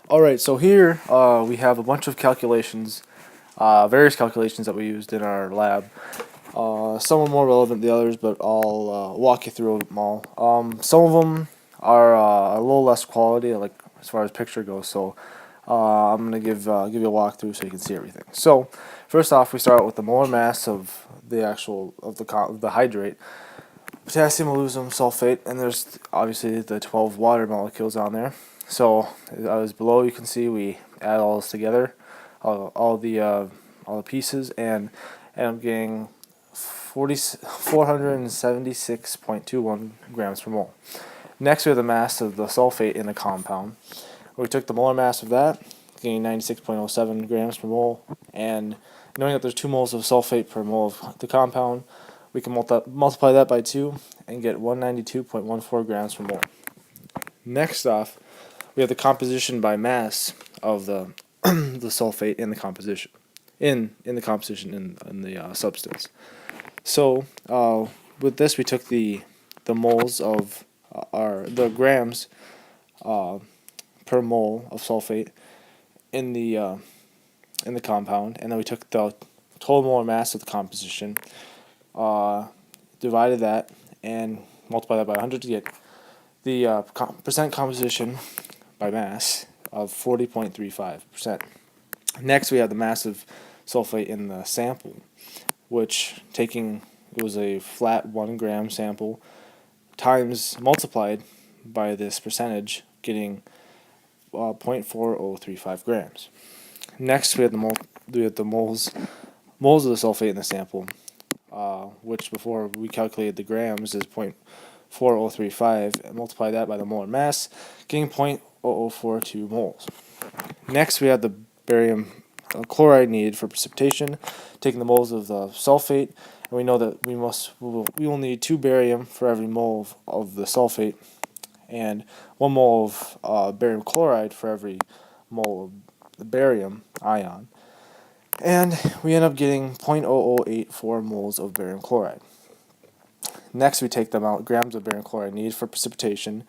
Alright, so here we have a bunch of calculations, various calculations that we used in our lab. Some are more relevant than the others, but I'll walk you through them all. Some of them are a little less quality, like as far as picture goes, so I'm gonna give you a walkthrough so you can see everything. So first off, we start with the molar mass of the hydrate, potassium aluminum sulfate, and there's obviously the 12 water molecules on there. So as below, you can see we add all this together, all the pieces, and end up getting 476.21 grams per mole. Next, we have the mass of the sulfate in the compound. We took the molar mass of that, getting 96.07 grams per mole, and knowing that there's 2 moles of sulfate per mole of the compound, we can multiply that by 2 and get 192.14 grams per mole. Next off, we have the composition by mass of the the sulfate in the composition, in the substance. So with this, we took the moles of the grams per mole of sulfate in the compound, and then we took the total molar mass of the composition, divided that, and multiplied that by 100 to get the percent composition by mass of 40.35%. Next, we have the mass of sulfate in the sample, which it was a flat 1 gram sample times multiplied by this percentage, getting 0.4035 grams. Next, we have the moles of the sulfate in the sample, which before we calculated the grams is 0.4035, and multiply that by the molar mass, getting 0.0042 moles. Next, we have the barium chloride needed for precipitation, taking the moles of the sulfate, and we know that we will need 2 barium for every mole of the sulfate, and 1 mole of barium chloride for every mole of the barium ion, and we end up getting 0.0084 moles of barium chloride. Next, we take the amount grams of barium chloride needed for precipitation,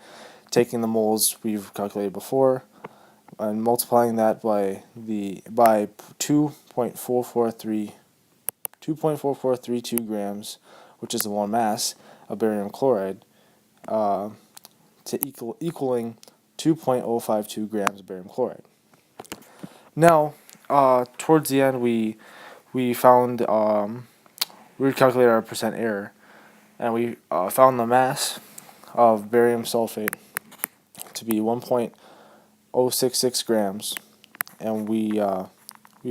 taking the moles we've calculated before, and multiplying that by 2.4432 grams, which is the molar mass of barium chloride, to equaling 2.052 grams of barium chloride. Now, towards the end, we found we calculated our percent error, and we found the mass of barium sulfate to be 1.066 grams, and we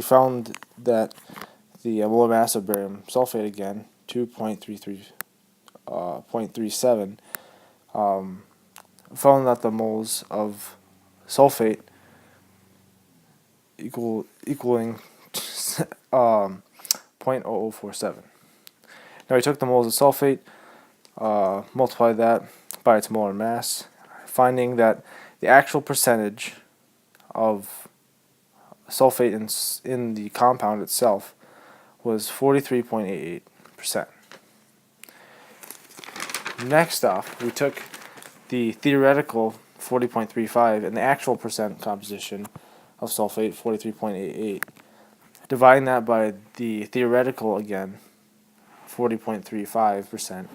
found that the molar mass of barium sulfate, again 2.37, found that the moles of sulfate equaling 0.0047. Now we took the moles of sulfate, multiplied that by its molar mass, finding that the actual percentage of sulfate in the compound itself was 43.88%. Next off, we took the theoretical 40.35 and the actual percent composition of sulfate, 43.88, dividing that by the theoretical, again 40.35%,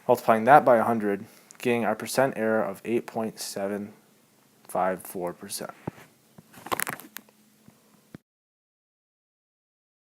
multiplying that by 100, getting our percent error of 8.754%.